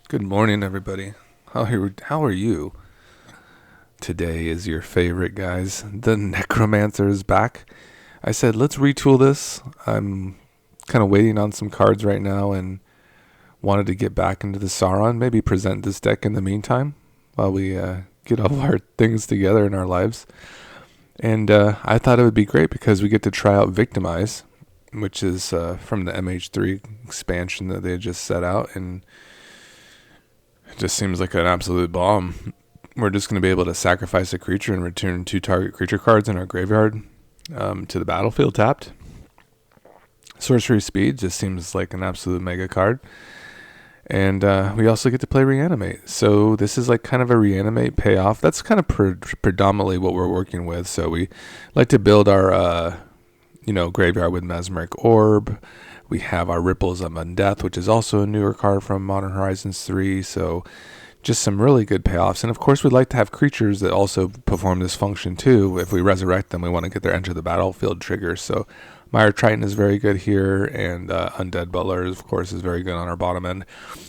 Good morning, everybody. How are you? Today is your favorite, guys. The Necromancer is back. I said, let's retool this. I'm kind of waiting on some cards right now and wanted to get back into the Sauron. Maybe present this deck in the meantime while we get all our things together in our lives. And I thought it would be great because we get to try out Victimize, which is from the MH3 expansion that they just set out, and it just seems like an absolute bomb. We're just going to be able to sacrifice a creature and return 2 target creature cards in our graveyard to the battlefield tapped. Sorcery Speed just seems like an absolute mega card. And we also get to play Reanimate. So this is like kind of a Reanimate payoff. That's kind of predominantly what we're working with. So we like to build our graveyard with Mesmeric Orb. We have our Ripples of Undeath, which is also a newer card from Modern Horizons 3. So just some really good payoffs. And of course, we'd like to have creatures that also perform this function too. If we resurrect them, we want to get their enter the battlefield trigger. So Mire Triton is very good here, and Undead Butler, of course, is very good on our bottom end.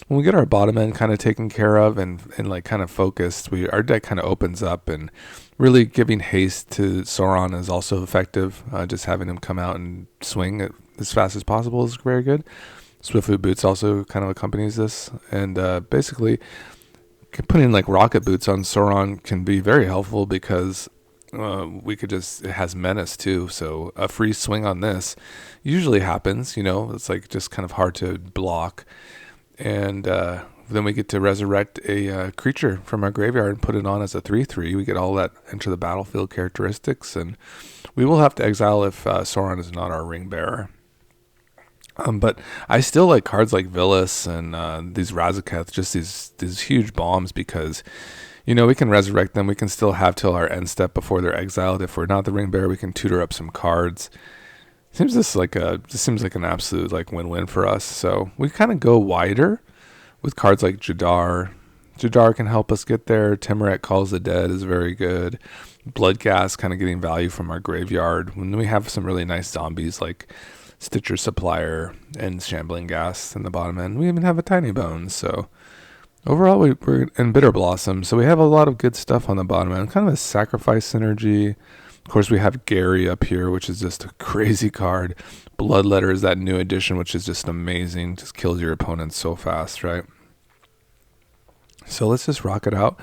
When we get our bottom end kind of taken care of and like kind of focused, our deck kind of opens up, and really giving haste to Sauron is also effective. Just having him come out and swing as fast as possible is very good. Swiftfoot Boots also kind of accompanies this, and basically putting like Rocket Boots on Sauron can be very helpful because it has menace too, so a free swing on this usually happens. It's like just kind of hard to block, and then we get to resurrect a creature from our graveyard and put it on as a 3/3. We get all that enter the battlefield characteristics, and we will have to exile if Sauron is not our ring bearer. But I still like cards like Villas and these Razaketh, just these huge bombs, because we can resurrect them. We can still have till our end step before they're exiled. If we're not the ring bearer, we can tutor up some cards. Seems like an absolute like win-win for us. So we kind of go wider with cards like Jadar. Jadar can help us get there. Timuret Calls the Dead is very good. Bloodghast kind of getting value from our graveyard. When we have some really nice zombies like Stitcher Supplier and Shambling Ghast in the bottom end. We even have a Tiny Bones. So overall, we're in Bitter Blossom, so we have a lot of good stuff on the bottom end. Kind of a sacrifice synergy. Of course, we have Gary up here, which is just a crazy card. Bloodletter is that new edition, which is just amazing. Just kills your opponents so fast, right? So let's just rock it out.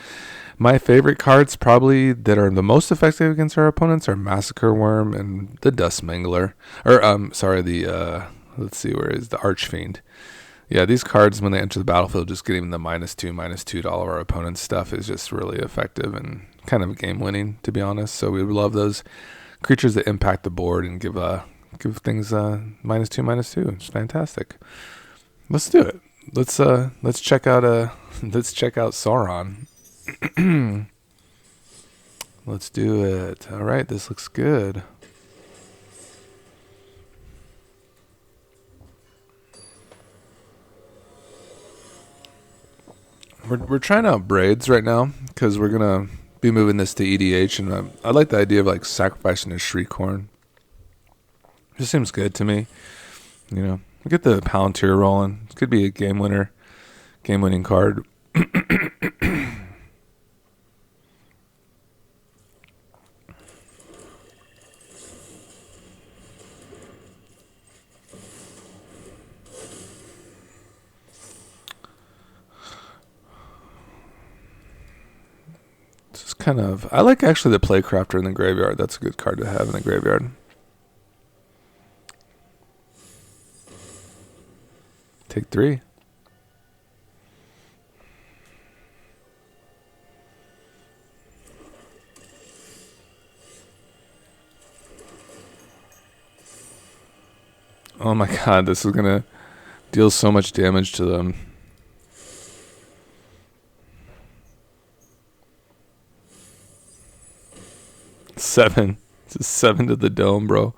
My favorite cards probably that are the most effective against our opponents are Massacre Worm and the Dust Mangler. Let's see, where is the Archfiend? Yeah, these cards, when they enter the battlefield, just getting the -2/-2 to all of our opponent's stuff is just really effective and kind of game winning, to be honest. So we love those creatures that impact the board and give things -2/-2. It's fantastic. Let's do it. Let's check out Sauron. Let's do it. All right, this looks good. We're trying out Braids right now because we're gonna be moving this to EDH, and I like the idea of like sacrificing a Shriekhorn. Just seems good to me. We get the Palantir rolling. It could be a game-winning card. I like actually the Playcrafter in the graveyard. That's a good card to have in the graveyard. Take 3. Oh my god, this is gonna deal so much damage to them. Seven. It's a 7 to the dome, bro.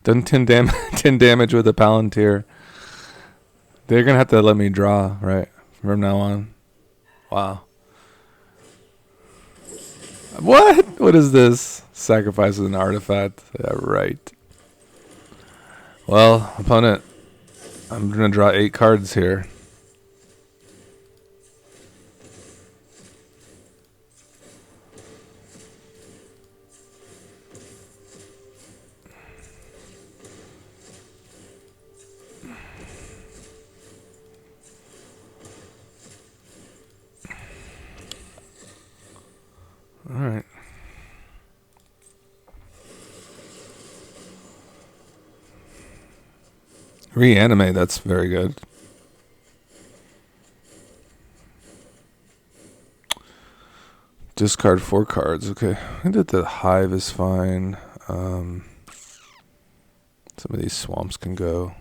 Done 10 damage with a Palantir. They're going to have to let me draw, right? From now on. Wow. What? What is this? Sacrifices an artifact. Yeah, right. Well, opponent, I'm going to draw 8 cards here. Alright. Reanimate, that's very good. Discard 4 cards. Okay. I think that the Hive is fine. Some of these swamps can go.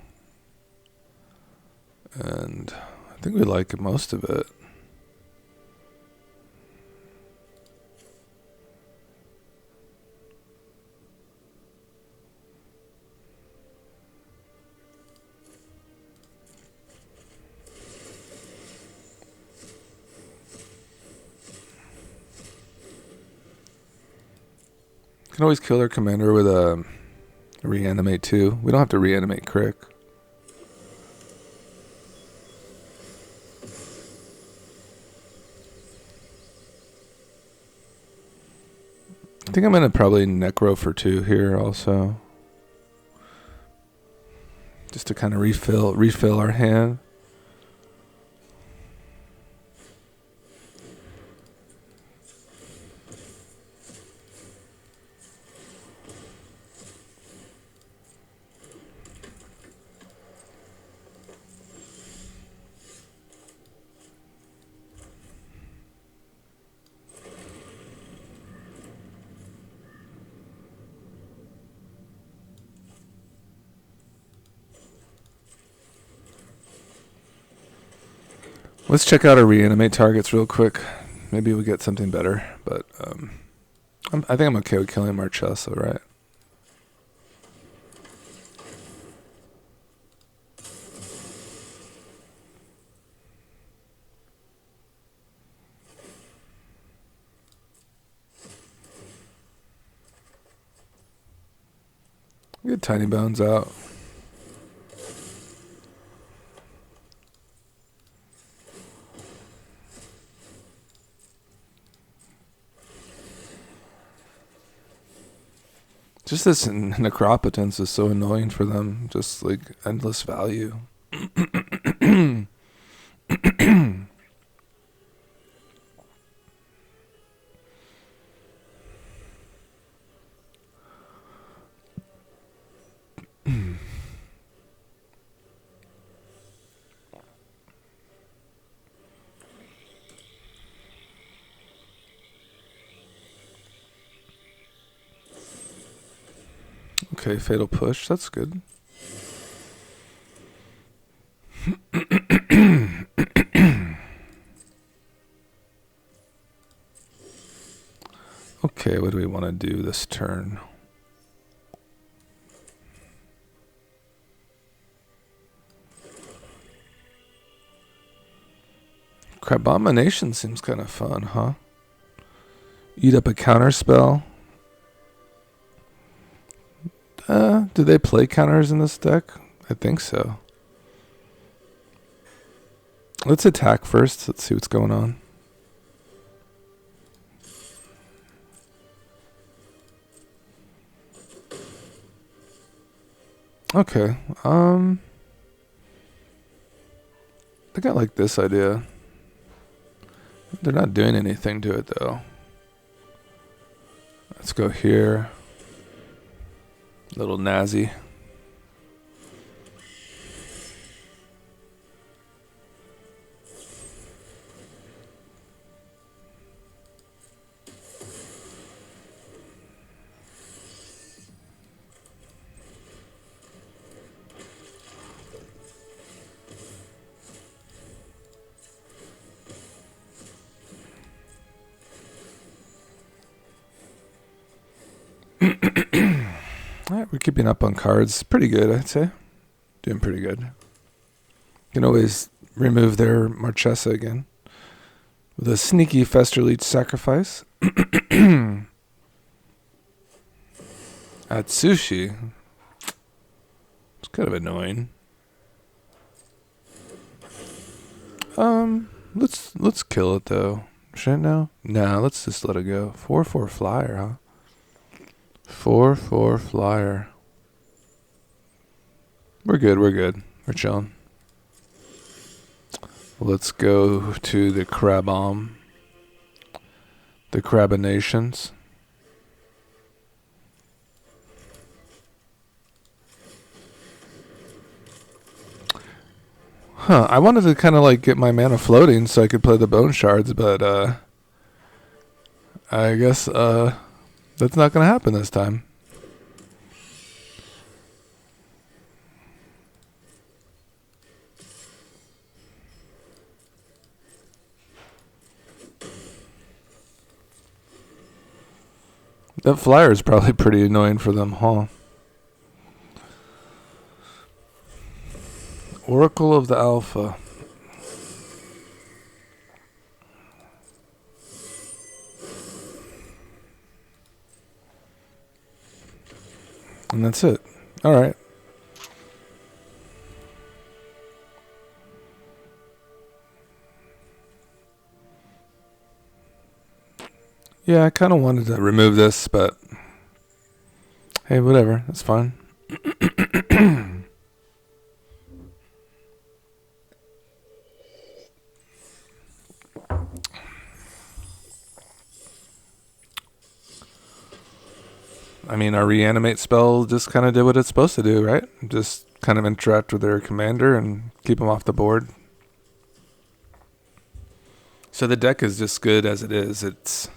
And I think we like most of it. Can always kill their commander with a reanimate too. We don't have to reanimate Crick. I think I'm gonna probably Necro for 2 here also, just to kind of refill our hand. Let's check out our reanimate targets real quick. Maybe we get something better, but I think I'm okay with killing Marchesa, right? Get Tiny Bones out. Just this necropotence is so annoying for them. Just like endless value. Okay, Fatal Push. That's good. Okay, what do we want to do this turn? Crabomination seems kind of fun, huh? Eat up a counter spell. Do they play counters in this deck? I think so. Let's attack first. Let's see what's going on. Okay. I think I like this idea. They're not doing anything to it though. Let's go here. Little Nazi. Alright, we're keeping up on cards. Pretty good, I'd say. Doing pretty good. Can always remove their Marchesa again. With a sneaky Festerleech sacrifice. Atsushi. It's kind of annoying. Let's kill it though. Should I now? Nah, let's just let it go. 4/4 flyer, huh? 4/4 flyer. We're good. We're chilling. Let's go to the Crabomb. I The Crabinations. Huh, I wanted to kind of like get my mana floating so I could play the Bone Shards, but I guess that's not going to happen this time. That flyer is probably pretty annoying for them, huh? Oracle of the Alpha. And that's it. Alright. Yeah, I kind of wanted to remove this, but hey, whatever. That's fine. I mean, our reanimate spell just kind of did what it's supposed to do, right? Just kind of interact with their commander and keep them off the board. So the deck is just good as it is. It's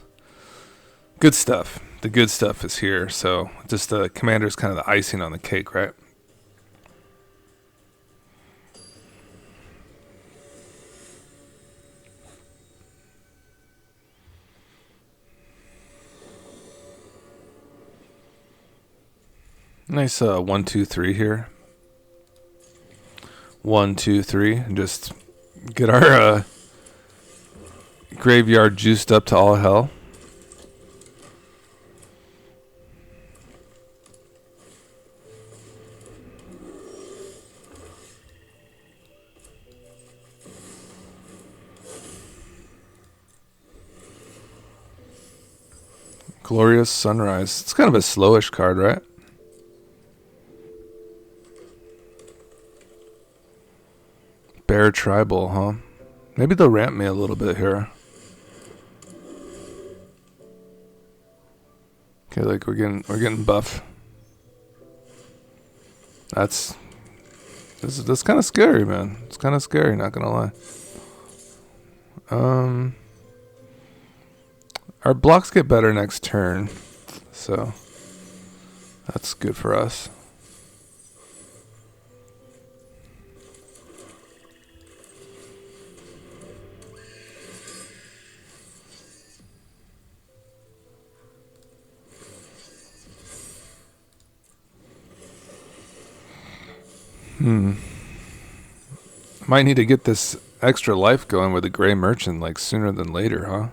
good stuff. The good stuff is here. So just the commander's kind of the icing on the cake, right? Nice 1, 2, 3 here. 1, 2, 3. And just get our graveyard juiced up to all hell. Glorious Sunrise. It's kind of a slowish card, right? Bear Tribal, huh? Maybe they'll ramp me a little bit here. Okay, like we're getting buff. That's kind of scary, man. It's kind of scary, not gonna lie. Our blocks get better next turn, so that's good for us. Might need to get this extra life going with the Gray Merchant like sooner than later, huh?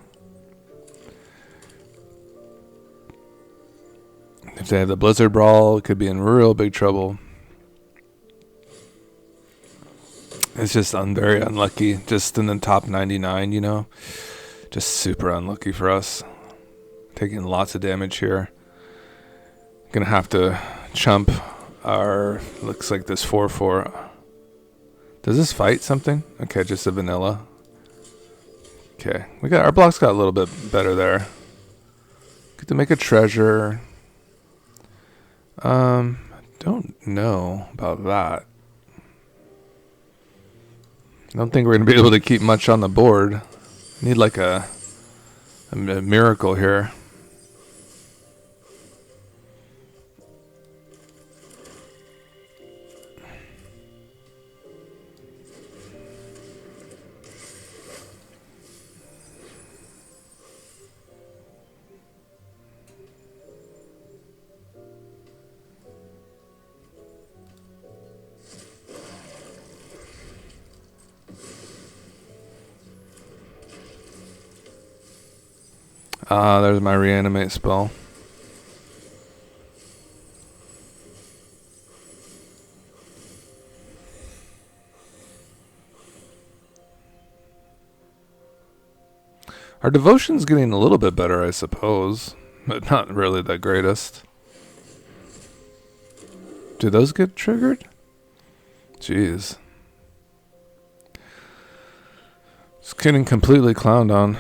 If they have the Blizzard Brawl, it could be in real big trouble. It's just very unlucky. Just in the top 99, you know? Just super unlucky for us. Taking lots of damage here. Gonna have to chump our, looks like this 4/4. Does this fight something? Okay, just a vanilla. Okay, our blocks got a little bit better there. Get to make a treasure. Don't know about that. I don't think we're gonna be able to keep much on the board. Need like a miracle here. There's my reanimate spell. Our devotion's getting a little bit better, I suppose, but not really the greatest. Do those get triggered? Jeez. Just getting completely clowned on.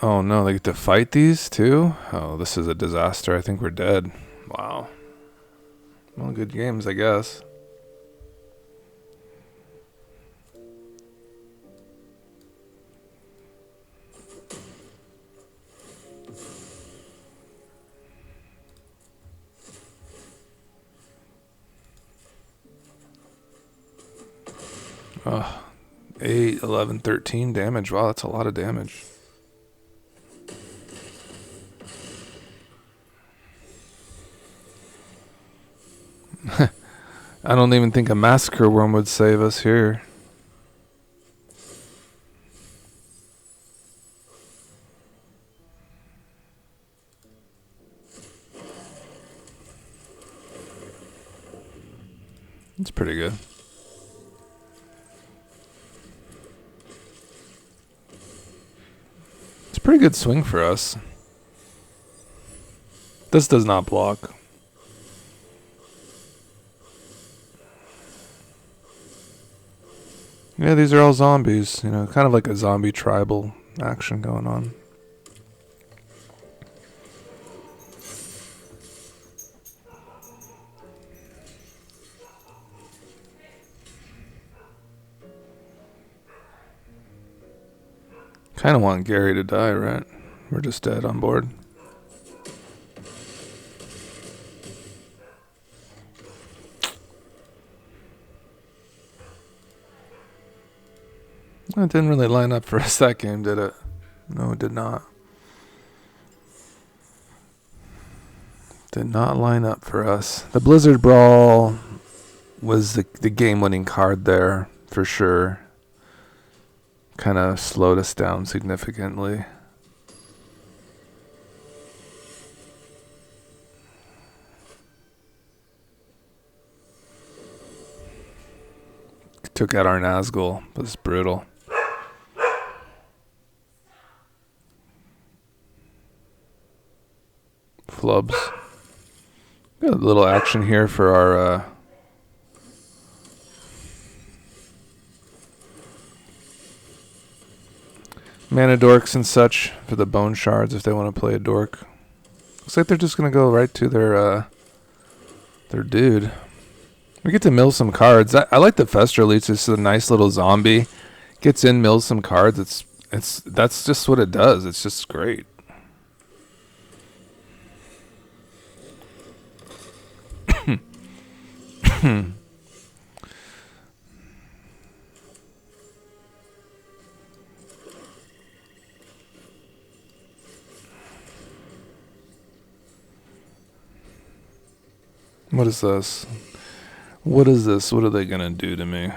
Oh no, they get to fight these too? Oh, this is a disaster. I think we're dead. Wow. Well, good games, I guess. Oh, 8, 11, 13 damage. Wow, that's a lot of damage. I don't even think a Massacre Worm would save us here. It's pretty good. It's a pretty good swing for us. This does not block. Yeah, these are all zombies. You know, kind of like a zombie tribal action going on. Kind of want Gary to die, right? We're just dead on board. It didn't really line up for us that game, did it? No, it did not. Did not line up for us. The Blizzard Brawl was the game-winning card there, for sure. Kind of slowed us down significantly. Took out our Nazgul. It was brutal. Flubs. Got a little action here for our mana dorks and such for the bone shards if they want to play a dork. Looks like they're just gonna go right to their dude. We get to mill some cards. I like the Fester Elite. It's a nice little zombie. Gets in, mills some cards. That's just what it does. It's just great. What is this? What is this? What are they gonna do to me?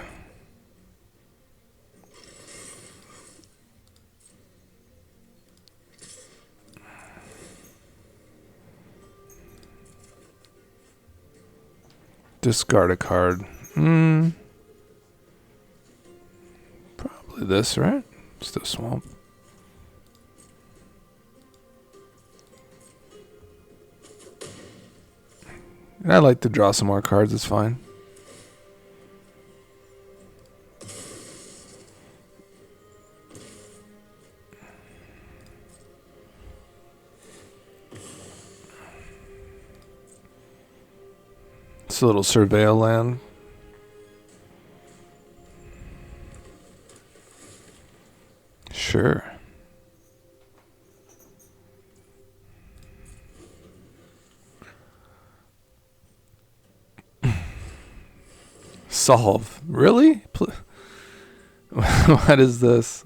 Discard a card. Probably this, right? Just a swamp. And I like to draw some more cards, it's fine. It's a little surveil land. Sure. Solve. Really? What is this?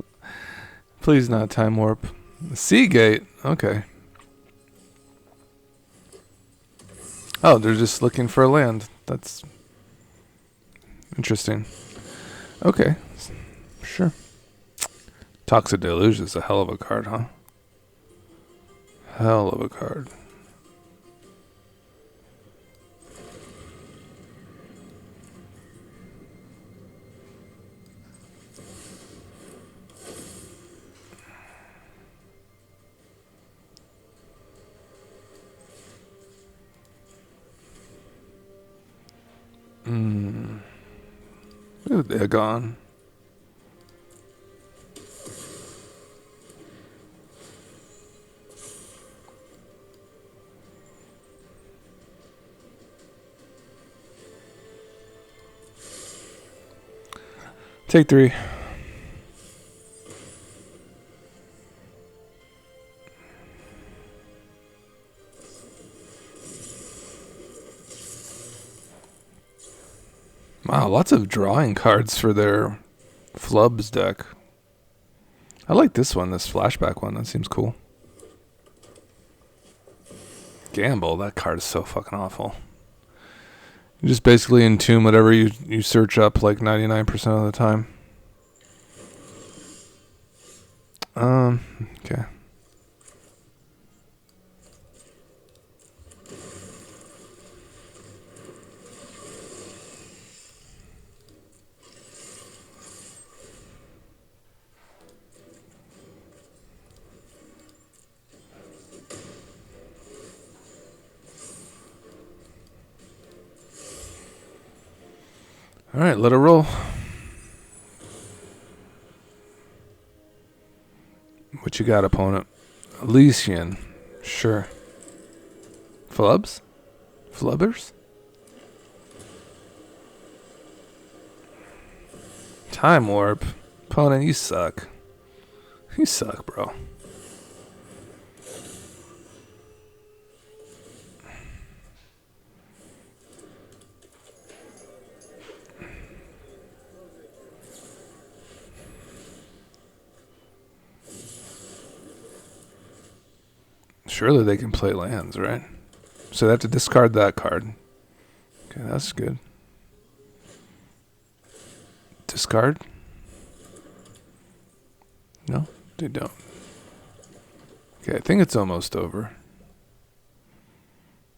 Please not time warp. Seagate. Okay. Oh, they're just looking for a land. That's interesting. Okay. Sure. Toxic Deluge is a hell of a card, huh? Hell of a card. They're gone. Take 3. Wow, lots of drawing cards for their Flubs deck. I like this one, this flashback one. That seems cool. Gamble, that card is so fucking awful. You just basically entomb whatever you search up like 99% of the time. Okay. All right, let it roll. What you got, opponent? Elysian. Sure. Flubs? Flubbers? Time Warp. Opponent, you suck. You suck, bro. Surely they can play lands, right? So they have to discard that card. Okay, that's good. Discard? No, they don't. Okay, I think it's almost over.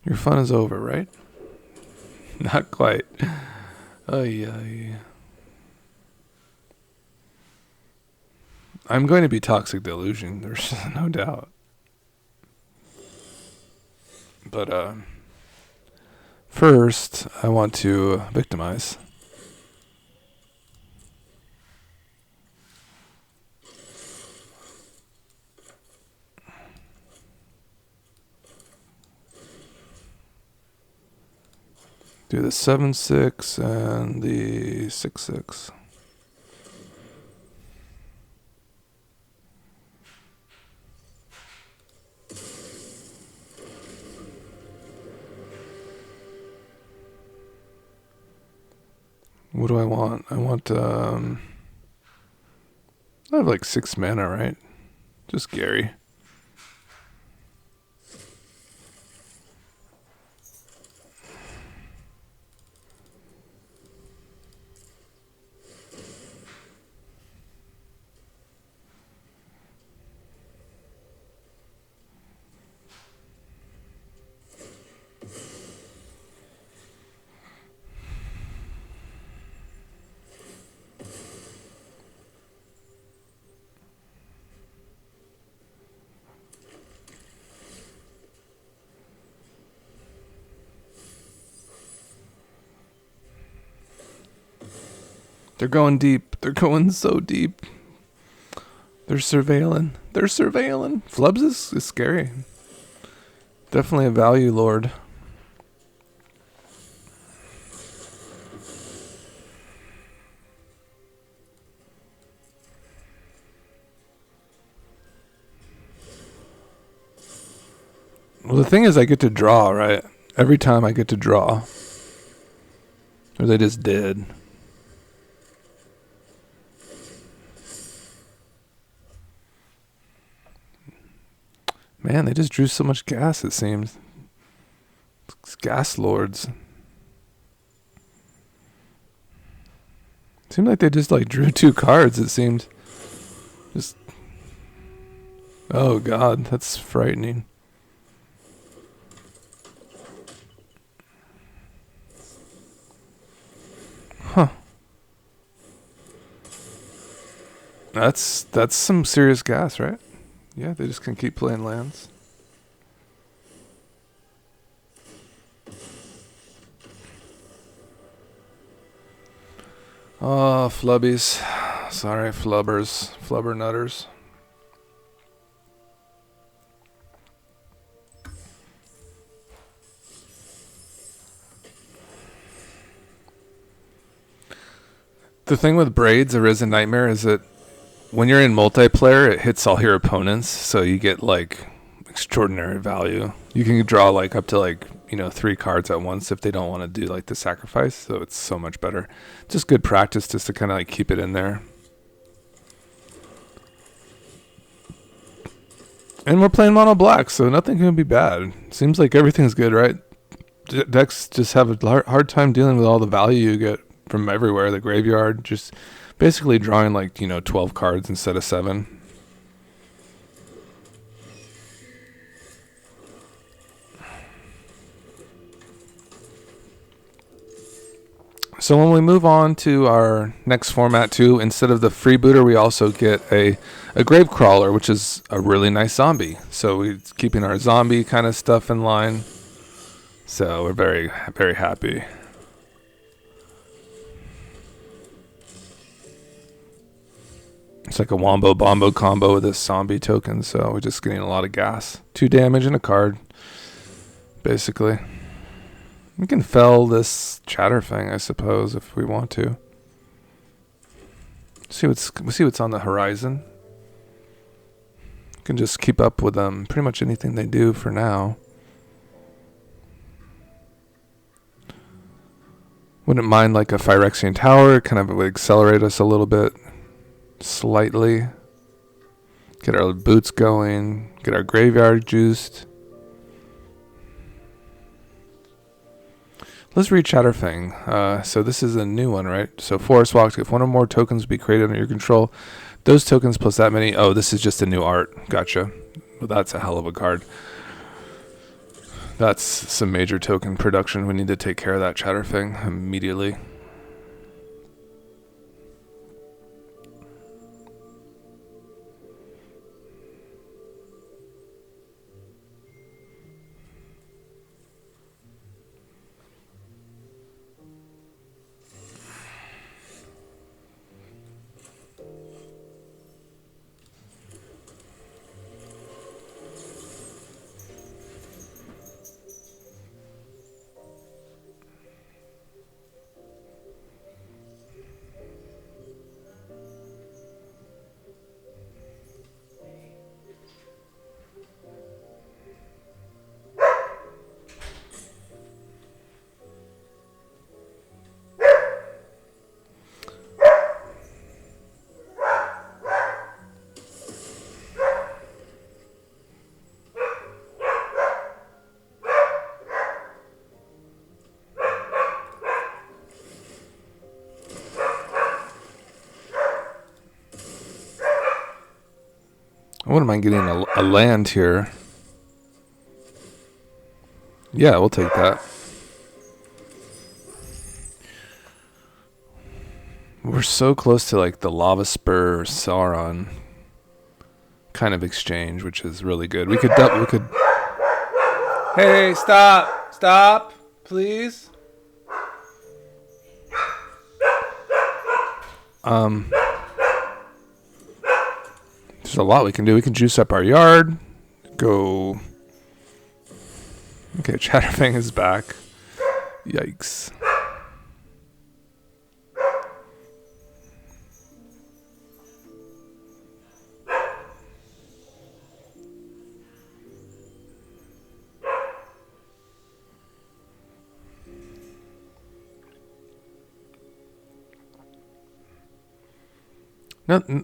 Your fun is over, right? Not quite. Ay. I'm going to be Toxic Delusion, there's no doubt. But first, I want to victimize. Do the 7/6 and the 6/6. What do I want? I want, I have like 6 mana, right? Just Gary. They're going deep. They're going so deep. They're surveilling. Flubs is scary. Definitely a value lord. Well, the thing is I get to draw, right? Every time I get to draw. Or they just did. Man, they just drew so much gas, it seems. It's gas lords. Seemed like they just like drew 2 cards, it seemed. Just. Oh god, that's frightening. Huh. That's some serious gas, right? Yeah, they just can keep playing lands. Oh, flubbies. Sorry, flubbers. Flubber nutters. The thing with Braids, Arisen Nightmare, is that when you're in multiplayer, it hits all your opponents, so you get like extraordinary value. You can draw like up to like 3 cards at once if they don't want to do like the sacrifice, so it's so much better. Just good practice just to kind of like keep it in there. And we're playing mono black, so nothing can be bad. Seems like everything's good, right? Decks just have a hard time dealing with all the value you get from everywhere. The graveyard, just basically drawing like 12 cards instead of 7. So when we move on to our next format too, instead of the freebooter, we also get a grave crawler, which is a really nice zombie. So we're keeping our zombie kind of stuff in line. So we're very, very happy. It's like a wombo bombo combo with this zombie token, so we're just getting a lot of gas. 2 damage and a card, basically. We can fell this Chatterfang, I suppose, if we want to. See what's on the horizon. Can just keep up with them. Pretty much anything they do for now. Wouldn't mind like a Phyrexian Tower. Kind of would accelerate us a little bit. Slightly. Get our boots going. Get our graveyard juiced. Let's read Chatterfang. So this is a new one, right? So Forest Walk, if one or more tokens be created under your control, those tokens plus that many. Oh, this is just a new art. Gotcha. Well, that's a hell of a card. That's some major token production. We need to take care of that Chatterfang immediately. I wouldn't mind getting a land here. Yeah, we'll take that. We're so close to like the Lava Spur Sauron kind of exchange, which is really good. We could. Hey, stop, please. There's a lot we can do. We can juice up our yard. Go. Okay, Chatterfang is back. Yikes.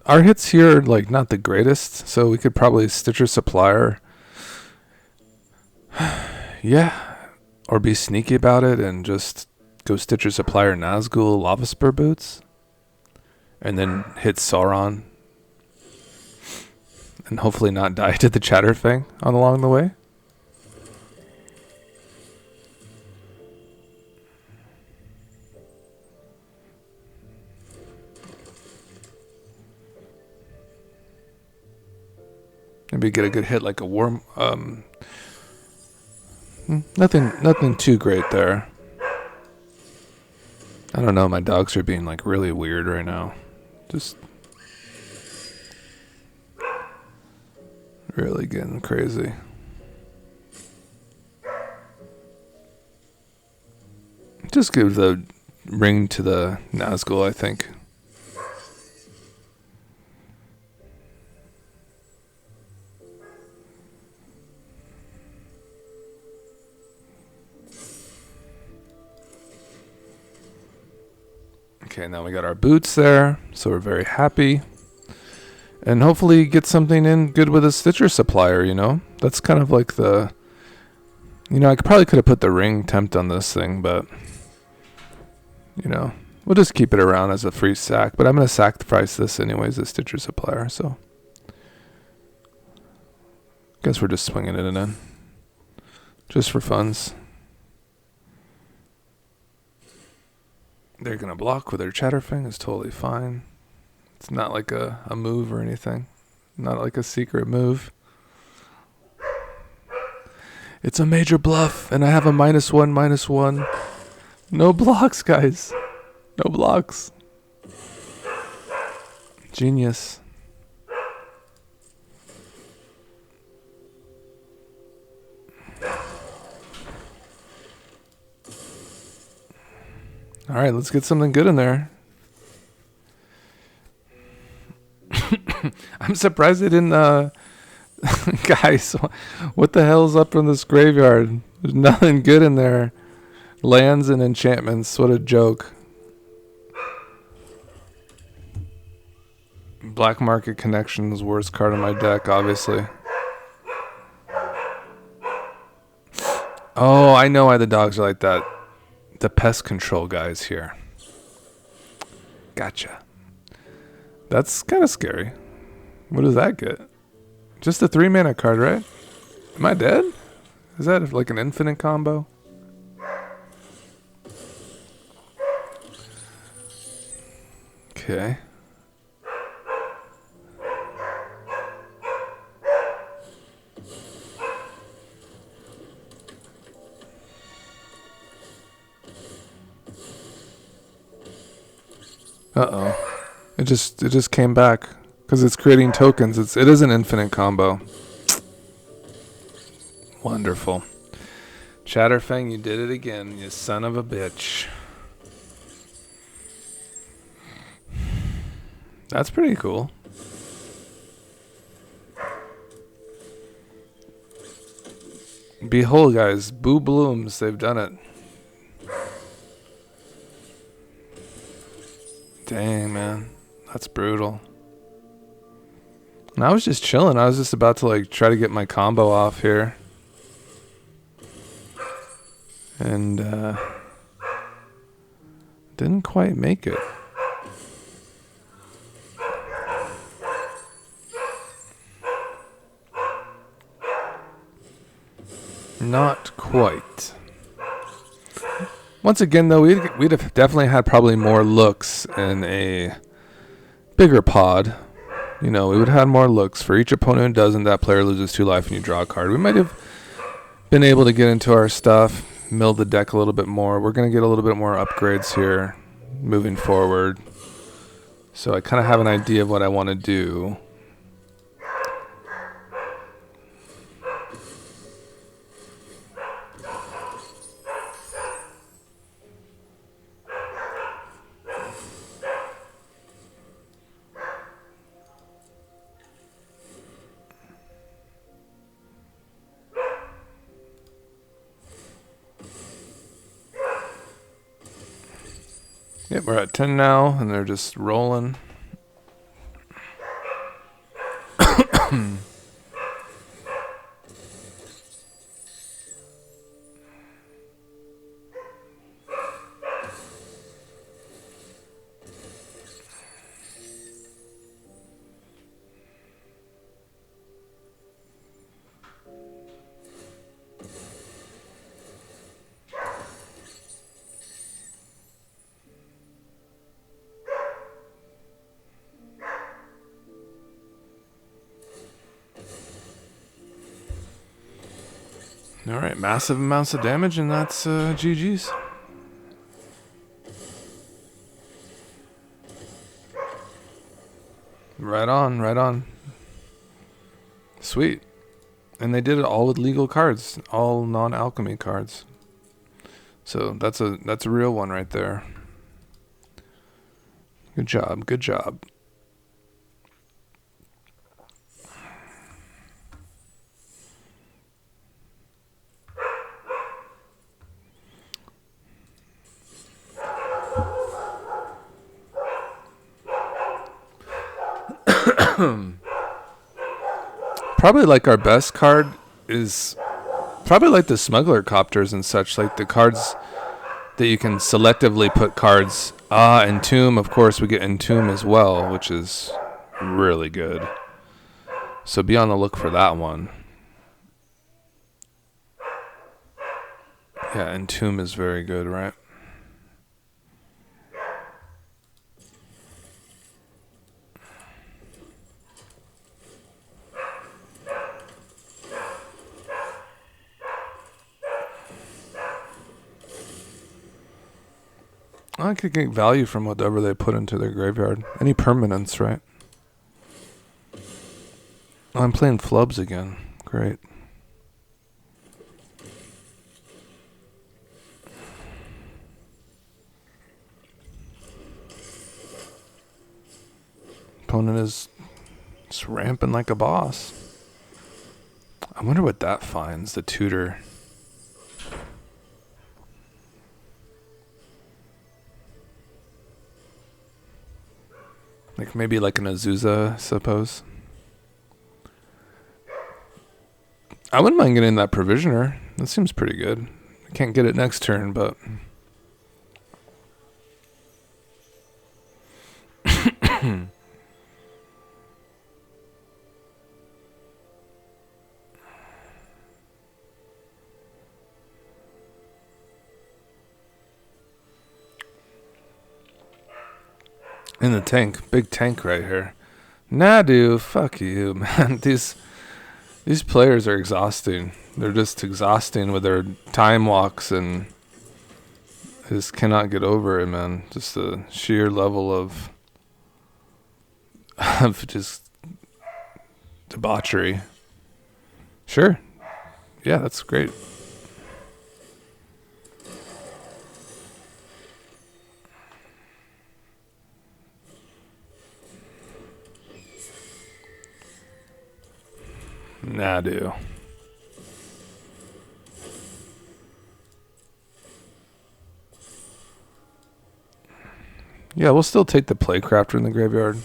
Our hits here are like not the greatest, so we could probably Stitcher Supplier. Yeah, or be sneaky about it and just go Stitcher Supplier Nazgul Lava Spur Boots, and then hit Sauron, and hopefully not die to the Chatterfang along the way. Maybe get a good hit like a worm. Nothing too great there. I don't know. My dogs are being like really weird right now. Just really getting crazy. Just give the ring to the Nazgul, I think. Okay, now we got our boots there, so we're very happy. And hopefully get something in good with a Stitcher supplier, you know? That's kind of like the... You know, I probably could have put the ring tempt on this thing, but... You know, we'll just keep it around as a free sack. But I'm going to sacrifice this anyways, the Stitcher supplier, so... Guess we're just swinging it in. Just for funs. They're going to block with their Chatterfang. It's totally fine. It's not like a move or anything. Not like a secret move. It's a major bluff, and I have a -1/-1. No blocks, guys. No blocks. Genius. All right, let's get something good in there. I'm surprised they didn't, guys, what the hell's up in this graveyard? There's nothing good in there. Lands and enchantments, what a joke. Black Market Connections, worst card in my deck, obviously. Oh, I know why the dogs are like that. The pest control guys here. Gotcha. That's kind of scary. What does that get? Just a 3-mana card, right? Am I dead? Is that like an infinite combo? Okay. Uh-oh. It just came back because it's creating tokens. It is an infinite combo. Wonderful. Chatterfang, you did it again, you son of a bitch. That's pretty cool. Behold, guys, Boo Blooms, they've done it. Dang, man. That's brutal. And I was just chilling. I was just about to like try to get my combo off here. And didn't quite make it. Not quite. Once again, though, we'd have definitely had probably more looks in a bigger pod. You know, we would have had more looks. For each opponent who doesn't, that player loses 2 life and you draw a card. We might have been able to get into our stuff, mill the deck a little bit more. We're going to get a little bit more upgrades here moving forward. So I kind of have an idea of what I want to do. Yep, we're at 10 now, and they're just rolling. All right, massive amounts of damage, and that's GG's. Right on, right on. Sweet. And they did it all with legal cards, all non-alchemy cards. So that's a real one right there. Good job, good job. Probably like our best card is probably like the smuggler copters and such, like the cards that you can selectively put cards. Entomb, of course, we get Entomb as well, which is really good. So be on the look for that one. Yeah, Entomb is very good, right? I could get value from whatever they put into their graveyard. Any permanents, right? Oh, I'm playing Flubs again. Great. Opponent is just ramping like a boss. I wonder what that finds, the tutor. Like maybe like an Azusa, I suppose. I wouldn't mind getting that Provisioner. That seems pretty good. I can't get it next turn, but... In the tank. Big tank right here. Nah, dude. Fuck you, man. These players are exhausting. They're just exhausting with their time walks, and I just cannot get over it, man. Just the sheer level of just debauchery. Sure. Yeah, that's great. Nah, dude. Yeah, we'll still take the Playcrafter in the graveyard.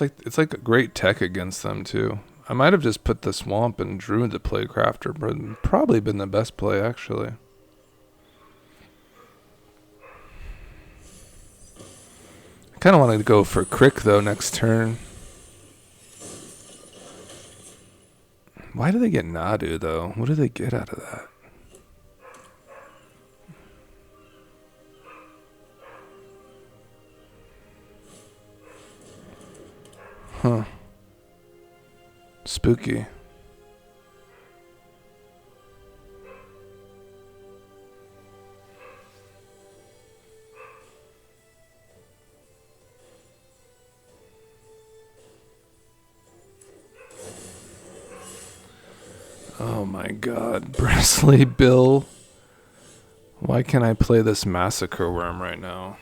It's like a great tech against them too. I might have just put the Swamp and Druid the Playcrafter, but probably been the best play actually. I kind of wanted to go for Crick though next turn. Why do they get Nadu though? What do they get out of that? Huh. Spooky. Oh my god. Bristly Bill. Why can't I play this Massacre Worm right now?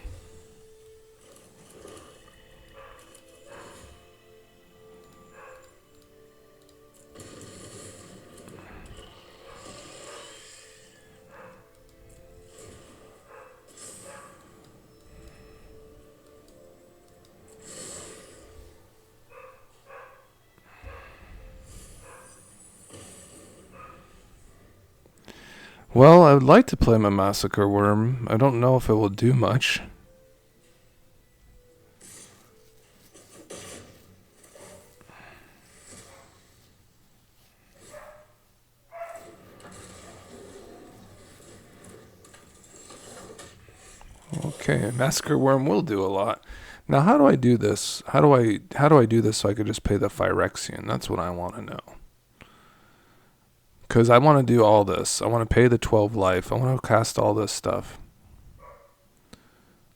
Well, I would like to play my Massacre Worm. I don't know if it will do much. Okay, Massacre Worm will do a lot. Now, how do I do this? How do I do this so I could just pay the Phyrexian? That's what I want to know. Because I want to do all this. I want to pay the 12 life. I want to cast all this stuff.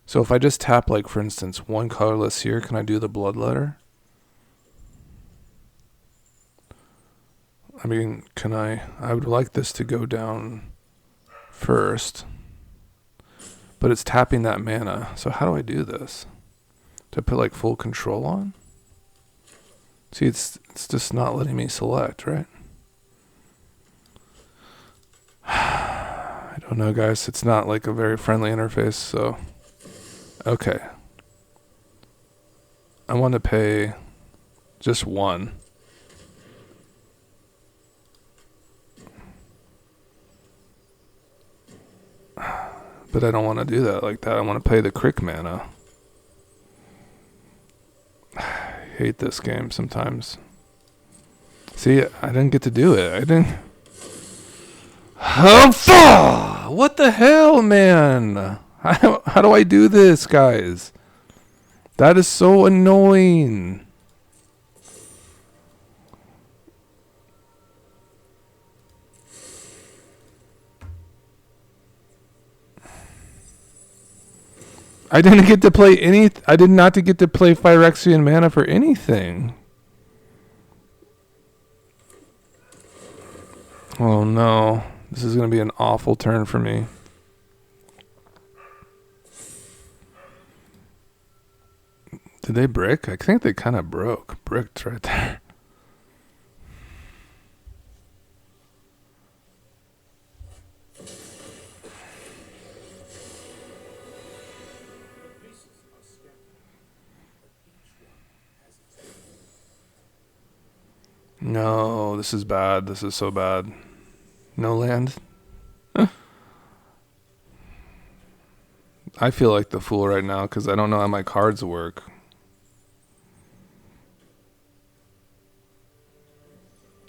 So if I just tap, like, for instance, one colorless here, can I do the Bloodletter? I mean, can I would like this to go down first. But it's tapping that mana. So how do I do this? Do I put, like, full control on? See, it's just not letting me select, right? I Oh no, guys, it's not like a very friendly interface, so... Okay. I want to pay just one. But I don't want to do that like that. I want to pay the crick mana. I hate this game sometimes. See, I didn't get to do it. I didn't... What the hell, man? How do I do this, guys? That is so annoying. I didn't get to play any... I did not get to play Phyrexian mana for anything. Oh no. This is going to be an awful turn for me. Did they brick? I think they kind of bricked right there. No, this is bad. This is so bad. No land? I feel like the fool right now because I don't know how my cards work.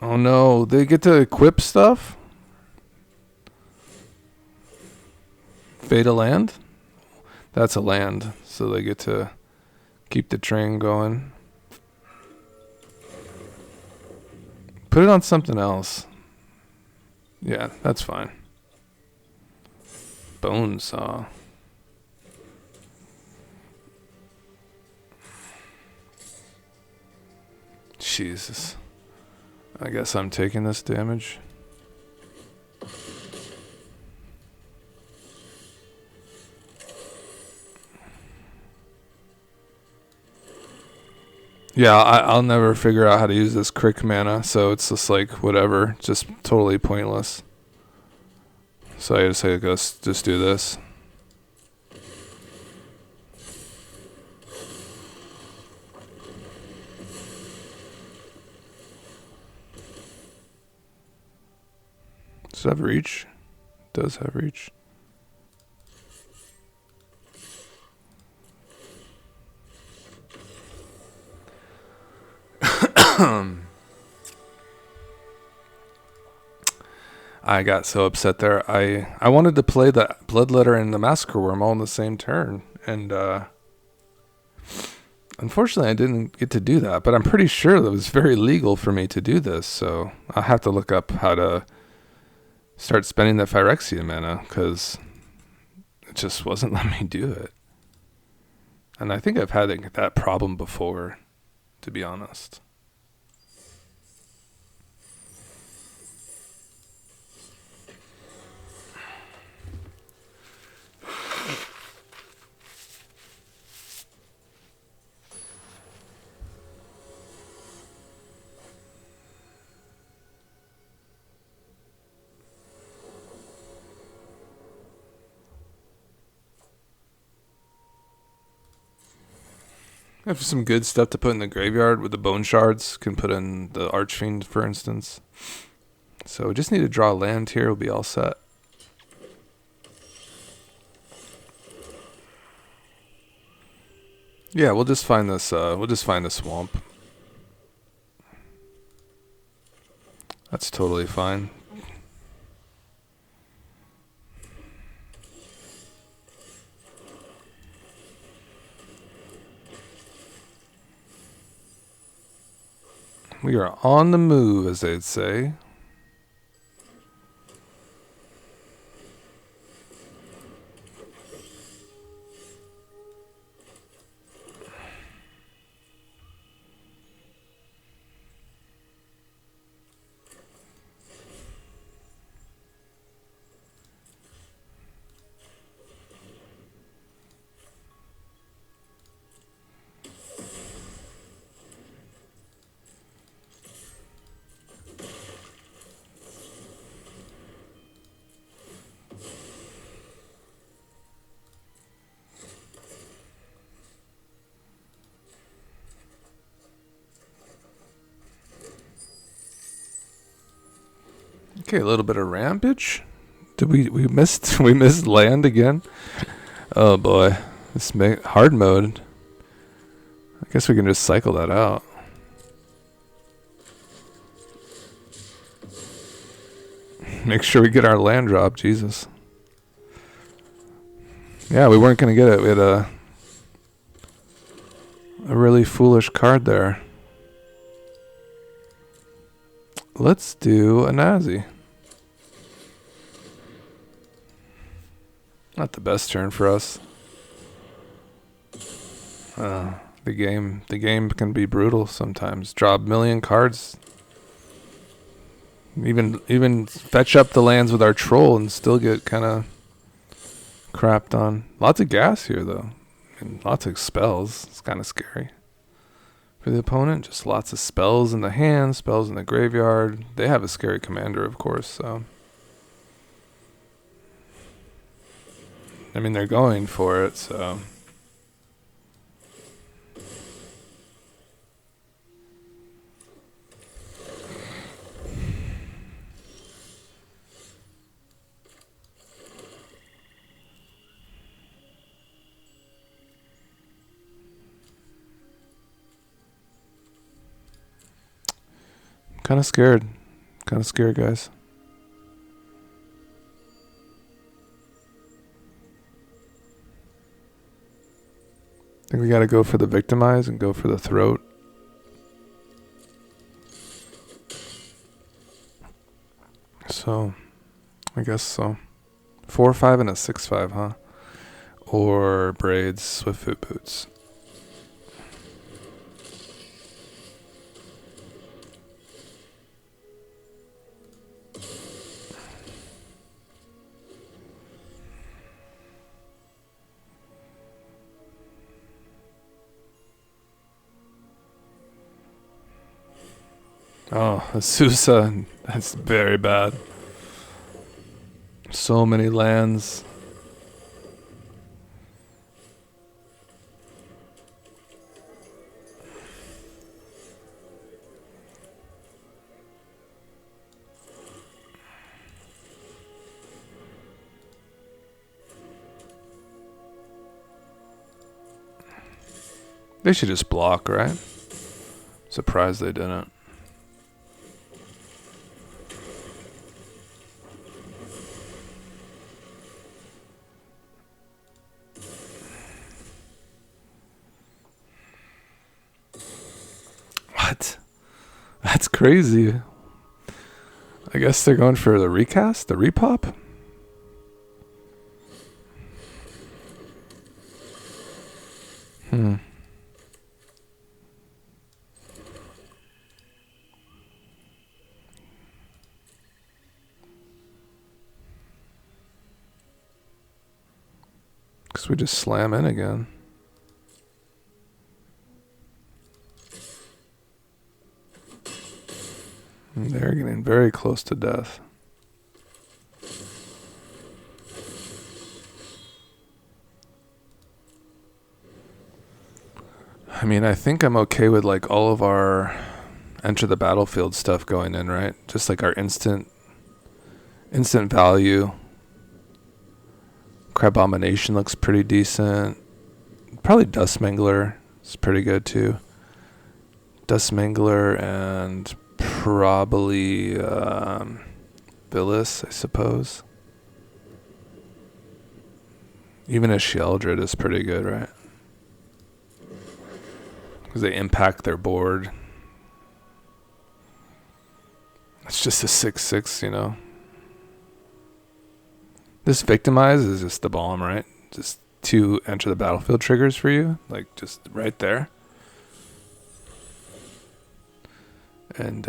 Oh no, they get to equip stuff? Fade a land? That's a land, so they get to keep the train going. Put it on something else. Yeah, that's fine. Bone saw. Jesus. I guess I'm taking this damage. Yeah, I'll never figure out how to use this crick mana, so it's just like, whatever. Just totally pointless. So I just say, just do this. Does it have reach? It does have reach. I got so upset there. I wanted to play the Bloodletter and the Massacre Worm all in the same turn, and unfortunately I didn't get to do that, but I'm pretty sure that it was very legal for me to do this, so I'll have to look up how to start spending the Phyrexian mana, because it just wasn't letting me do it. And I think I've had that problem before, to be honest. I have some good stuff to put in the graveyard with the bone shards. Can put in the Archfiend, for instance. So we just need to draw land here. We'll be all set. Yeah, we'll just find this. We'll just find the swamp. That's totally fine. We are on the move, as they'd say. Okay, a little bit of rampage. Did we missed we missed land again? Oh boy, this hard mode. I guess we can just cycle that out. Make sure we get our land drop, Jesus. Yeah, we weren't gonna get it. We had a really foolish card there. Let's do a Nazi. Not the best turn for us. The game can be brutal sometimes. Draw a million cards. Even fetch up the lands with our troll and still get kind of crapped on. Lots of gas here though, and lots of spells. It's kind of scary for the opponent. Just lots of spells in the hand, spells in the graveyard. They have a scary commander, of course. So I mean, they're going for it. So. Kind of scared, guys. I think we got to go for the victimize and go for the throat. So, I guess so. 4/5 and a 6/5, huh? Or braids, swiftfoot boots. Oh, Azusa, that's very bad. So many lands. They should just block, right? Surprised they didn't. What? That's crazy. I guess they're going for the recast, the repop. Because we just slam in again. And they're getting very close to death. I mean, I think I'm okay with like all of our enter the battlefield stuff going in, right? Just like our instant value. Crabomination looks pretty decent. Probably Dust Mangler is pretty good too. Dust Mangler and probably Villas, I suppose. Even a Sheldred is pretty good, right? Because they impact their board. It's just a 6/6, you know. This victimize is just the bomb, right? Just 2 enter the battlefield triggers for you, like just right there. And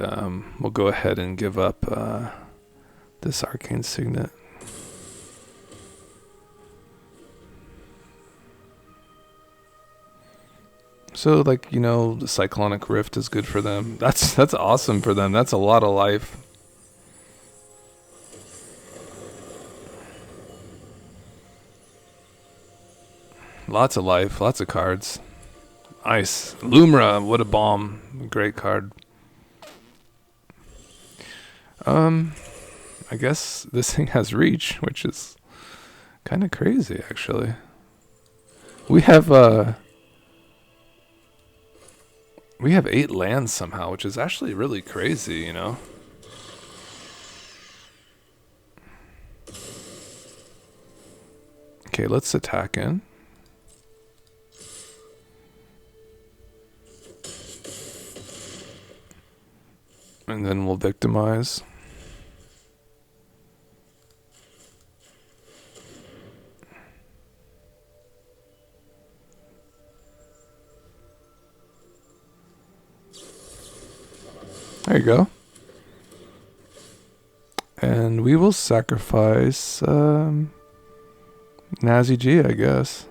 we'll go ahead and give up this Arcane Signet. So, like, you know, the Cyclonic Rift is good for them. That's awesome for them. That's a lot of life. Lots of life, lots of cards. Nice. Lumra, what a bomb. Great card. I guess this thing has reach, which is kind of crazy, actually. We have 8 lands somehow, which is actually really crazy, you know? Okay, let's attack in. And then we'll victimize. There you go. And we will sacrifice Nazi G, I guess.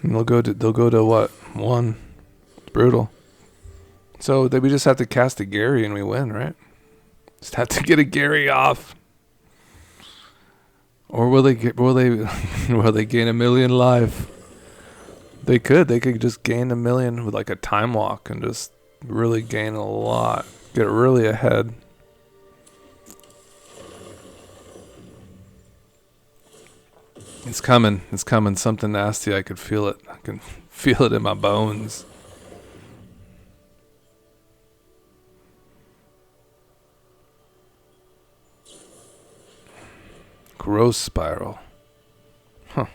And they'll go to what? 1. It's brutal. So we just have to cast a Gary and we win, right? Just have to get a Gary off. Or will they gain 1 million life? They could just gain 1 million with like a time walk and just really gain a lot. Get really ahead. It's coming. It's coming. Something nasty. I could feel it. I can feel it in my bones. Gross spiral. Huh.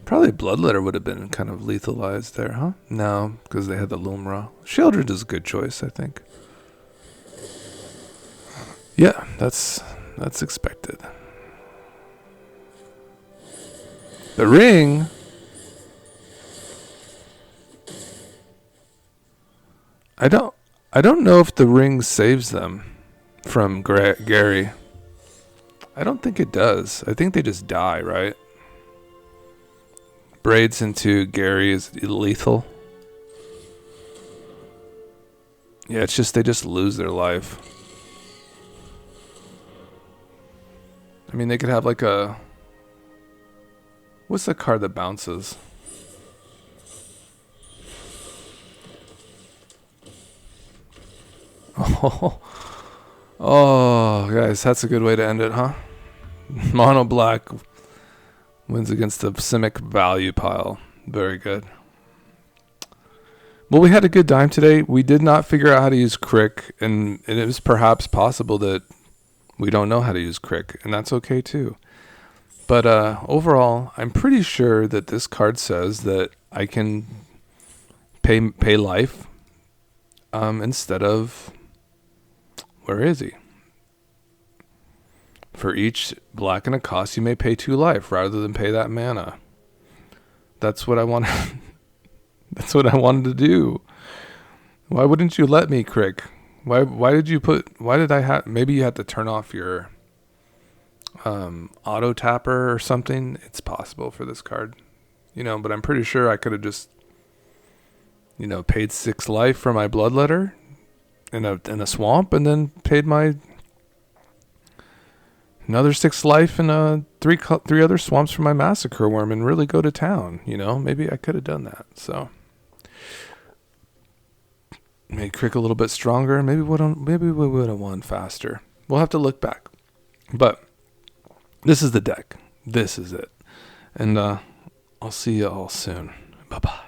Probably Bloodletter would have been kind of lethalized there, huh? No, because they had the Lumra. Sheoldred is a good choice, I think. Yeah, that's expected. The ring. I don't know if the ring saves them from Gary. I don't think it does. I think they just die, right? Braids into Gary is lethal. Yeah, it's just they just lose their life. I mean, they could have like a... What's the card that bounces? Oh, guys, that's a good way to end it, huh? Mono black wins against the Simic value pile. Very good. Well, we had a good time today. We did not figure out how to use Crick, and it was perhaps possible that we don't know how to use Crick, and that's okay too. But overall, I'm pretty sure that this card says that I can pay life instead of... Where is he? For each black and a cost, you may pay 2 life rather than pay that mana. That's what I want. That's what I wanted to do. Why wouldn't you let me, Crick? Why did you put? Why did I have? Maybe you had to turn off your auto tapper or something. It's possible for this card, But I'm pretty sure I could have just, paid 6 life for my Bloodletter in a swamp, and then paid my another 6 life in three other swamps for my Massacre Worm, and really go to town. Maybe I could have done that. So made Crick a little bit stronger. Maybe we would have won faster. We'll have to look back. But this is the deck. This is it. And I'll see you all soon. Bye-bye.